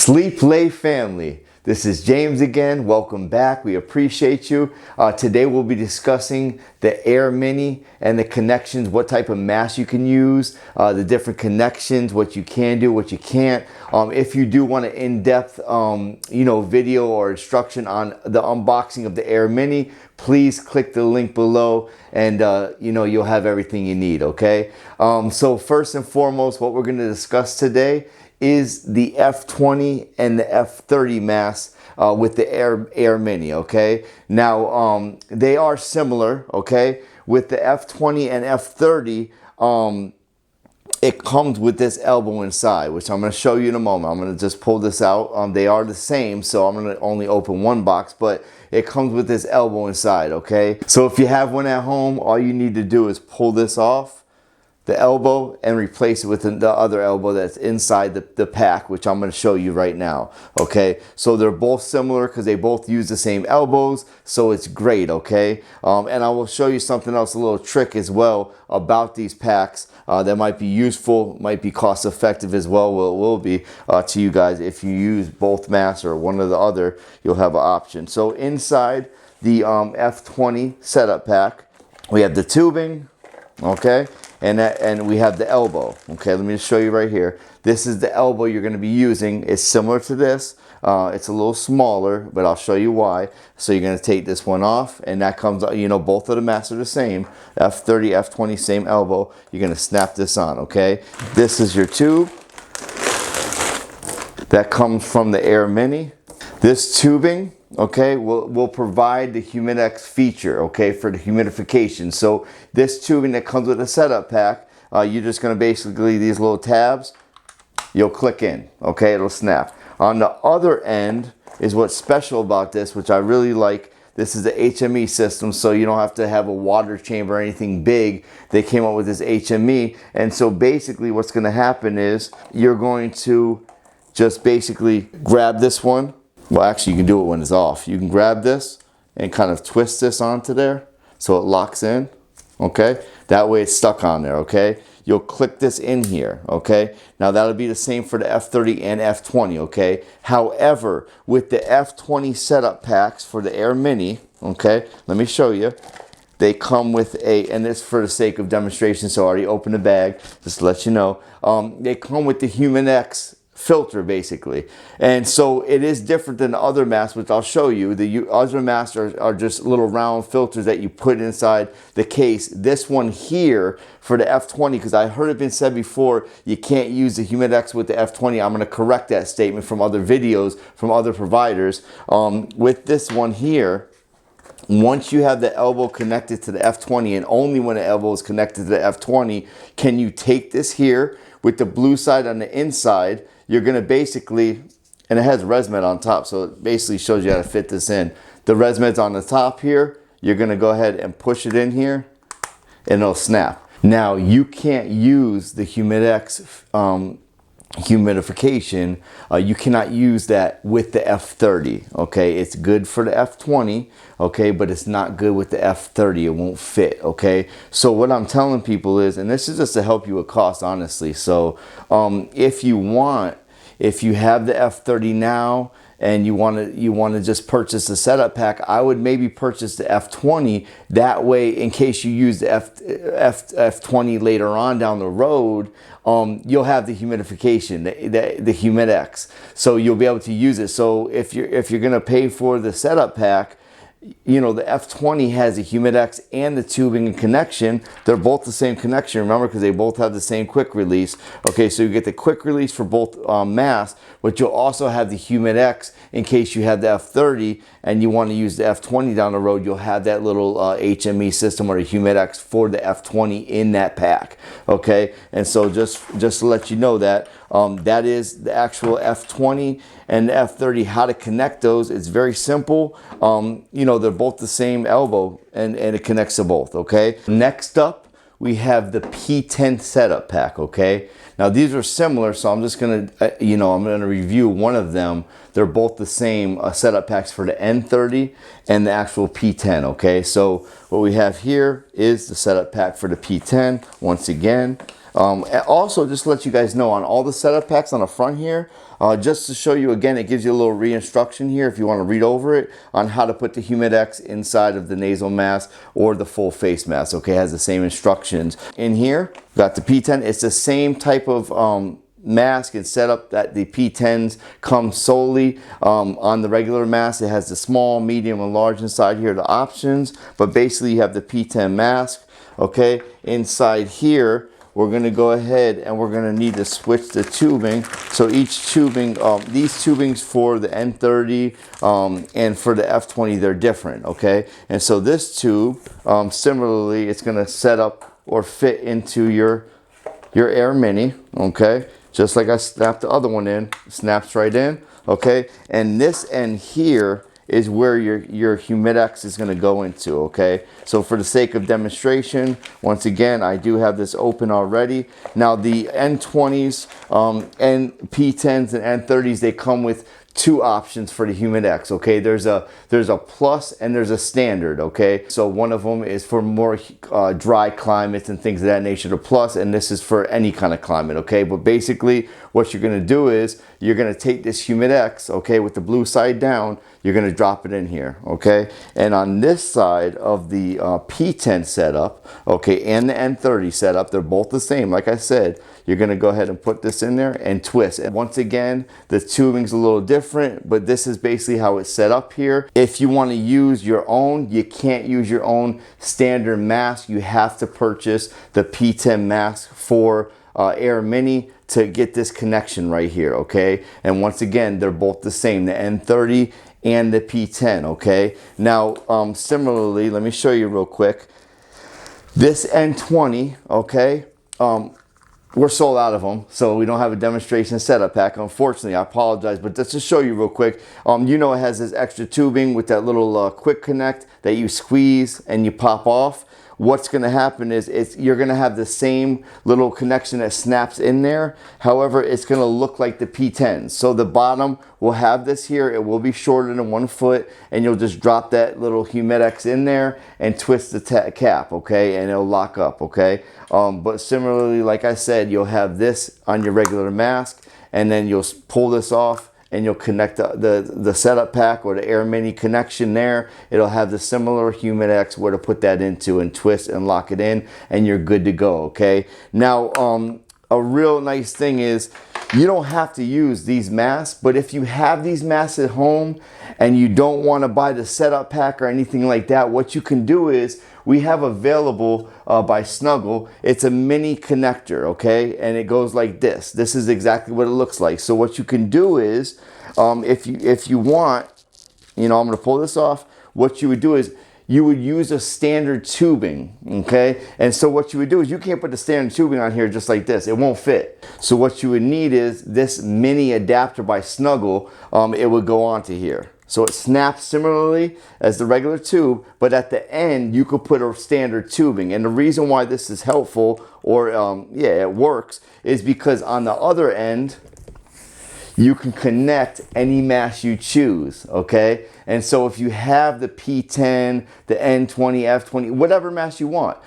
Sleep Lay family, this is James again. Welcome back. We appreciate you. Today we'll be discussing the AirMini and the connections, what type of mask you can use, the different connections, what you can do, what you can't. If you do want an in-depth video or instruction on the unboxing of the AirMini, please click the link below and you'll have everything you need, okay? So first and foremost, what we're going to discuss today is the F20 and the F30 masks with the AirMini, okay? Now, they are similar, okay? With the F20 and F30, it comes with this elbow inside, which I'm going to show you in a moment. I'm going to just pull this out. They are the same, so I'm going to only open one box, but it comes with this elbow inside, okay? So if you have one at home, all you need to do is pull this off the elbow and replace it with the other elbow that's inside the pack, which I'm going to show you right now, okay? So they're both similar because they both use the same elbows, so it's great, okay? And I will show you something else, a little trick as well about these packs that might be useful, might be cost effective as well. Well, it will be to you guys. If you use both masks or one or the other, you'll have an option. So inside the F20 setup pack, we have the tubing, okay? And we have the elbow, okay? Let me just show you right here. This is the elbow you're going to be using. It's similar to this. It's a little smaller, but I'll show you why. So you're going to take this one off, and that comes, both of the masks are the same. F30, F20, same elbow. You're going to snap this on, okay? This is your tube. That comes from the AirMini. This tubing, okay, will provide the Humidex feature, okay, for the humidification. So this tubing that comes with the setup pack, you're just going to basically, these little tabs, you'll click in, okay, it'll snap. On the other end is what's special about this, which I really like. This is the HME system, so you don't have to have a water chamber or anything big. They came up with this HME, and so basically what's going to happen is you're going to just basically grab this one. Well, actually, you can do it when it's off. You can grab this and kind of twist this onto there so it locks in, okay? That way it's stuck on there, okay? You'll click this in here, okay? Now, that'll be the same for the F30 and F20, okay? However, with the F20 setup packs for the AirMini, okay, let me show you. They come with and this for the sake of demonstration, so I already opened the bag, just to let you know. They come with the Humidex filter, basically, and so it is different than the other masks, which I'll show you. The other masks are just little round filters that you put inside the case. This one here for the F20, because I heard it been said before, you can't use the Humidex with the F20. I'm going to correct that statement from other videos from other providers. With this one here, once you have the elbow connected to the F20, and only when the elbow is connected to the F20, can you take this here with the blue side on the inside. You're going to basically, and it has ResMed on top, so it basically shows you how to fit this in. The ResMed's on the top here. You're going to go ahead and push it in here, and it'll snap. Now, you can't use the Humidex humidification. You cannot use that with the F30, okay? It's good for the F20, okay, but it's not good with the F30. It won't fit, okay? So what I'm telling people is, and this is just to help you with cost, honestly. So if you have the F30 now and you want to just purchase the setup pack, I would maybe purchase the F20. That way, in case you use the F20 later on down the road, you'll have the humidification, the Humidex, so you'll be able to use it. So if you're gonna pay for the setup pack, the F20 has the Humidex and the tubing and connection. They're both the same connection, remember, because they both have the same quick release. Okay, so you get the quick release for both masks, but you'll also have the Humidex in case you have the F30 and you want to use the F20 down the road. You'll have that little HME system or the Humidex for the F20 in that pack. Okay, and so just to let you know that that is the actual F20 and the F30. How to connect those? It's very simple. They're both the same elbow, and it connects to both, okay? Next up, we have the P10 setup pack, okay? Now, these are similar, so I'm just gonna, I'm gonna review one of them. They're both the same setup packs for the N30 and the actual P10, okay? So what we have here is the setup pack for the P10. Once again, Also, just to let you guys know, on all the setup packs on the front here, just to show you again, it gives you a little re-instruction here if you want to read over it on how to put the Humidex inside of the nasal mask or the full face mask. Okay, it has the same instructions. In here, got the P10. It's the same type of mask and setup that the P10s come solely on the regular mask. It has the small, medium, and large inside here, the options. But basically, you have the P10 mask. Okay, inside here, we're going to go ahead and we're going to need to switch the tubing. So each tubing, these tubings for the N30 and for the F20, they're different, okay? And so this tube, similarly, it's going to set up or fit into your AirMini, okay? Just like I snapped the other one in, it snaps right in, okay? And this end here is where your Humidex is going to go into, okay? So for the sake of demonstration, once again, I do have this open already. Now the N20s and P10s and N30s, they come with two options for the Humidex, okay? There's a plus and there's a standard, okay? So one of them is for more dry climates and things of that nature, the plus, and this is for any kind of climate, okay? But basically what you're gonna do is you're gonna take this Humidex, okay, with the blue side down, you're gonna drop it in here, okay? And on this side of the P10 setup, okay, and the N30 setup, they're both the same. Like I said, you're gonna go ahead and put this in there and twist. And once again, the tubing's a little different, but this is basically how it's set up here. If you wanna use your own, you can't use your own standard mask. You have to purchase the P10 mask for AirMini to get this connection right here, okay? And once again, they're both the same, the N30 and the P10, okay? Now, similarly, let me show you real quick. This N20, okay, we're sold out of them, so we don't have a demonstration setup pack. Unfortunately, I apologize, but just to show you real quick, you know it has this extra tubing with that little quick connect that you squeeze and you pop off. What's going to happen is you're going to have the same little connection that snaps in there. However, it's going to look like the P10. So the bottom will have this here. It will be shorter than 1 foot, and you'll just drop that little Humidex in there and twist the cap, okay? And it'll lock up, okay? But similarly, like I said, you'll have this on your regular mask, and then you'll pull this off, and you'll connect the setup pack or the AirMini connection there. It'll have the similar Humidex where to put that into and twist and lock it in, and you're good to go, okay? Now, a real nice thing is you don't have to use these masks, but if you have these masks at home and you don't want to buy the setup pack or anything like that, what you can do is we have available by Snuggle. It's a mini connector, okay? And it goes like this. This is exactly what it looks like. So what you can do is, if you want, you know, I'm going to pull this off. What you would do is you would use a standard tubing, okay? And so what you would do is you can't put the standard tubing on here just like this. It won't fit. So what you would need is this mini adapter by Snuggle. It would go onto here. So it snaps similarly as the regular tube, but at the end you could put a standard tubing. And the reason why this is helpful, or yeah, it works, is because on the other end you can connect any mask you choose, okay? And so if you have the P10, the N20, F20, whatever mask you want,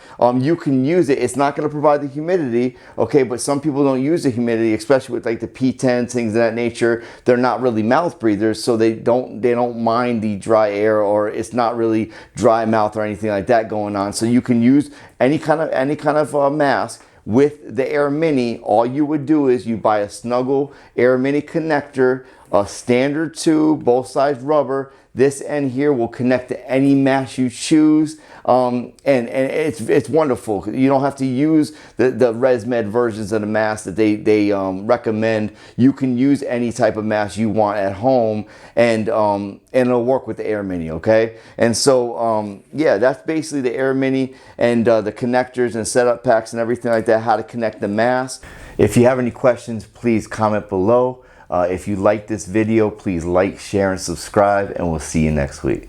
you can use it. It's not going to provide the humidity, okay? But some people don't use the humidity, especially with like the P10, things of that nature. They're not really mouth breathers, so they don't mind the dry air, or it's not really dry mouth or anything like that going on. So you can use any kind of mask. With the AirMini, all you would do is you buy a Snuggle AirMini connector, a standard tube, both sides rubber. This end here will connect to any mask you choose, and it's wonderful. You don't have to use the ResMed versions of the mask that they recommend. You can use any type of mask you want at home, and it'll work with the AirMini, okay? And so yeah, that's basically the AirMini and the connectors and setup packs and everything like that, how to connect the mask. If you have any questions, please comment below. If you like this video, please like, share, and subscribe, and we'll see you next week.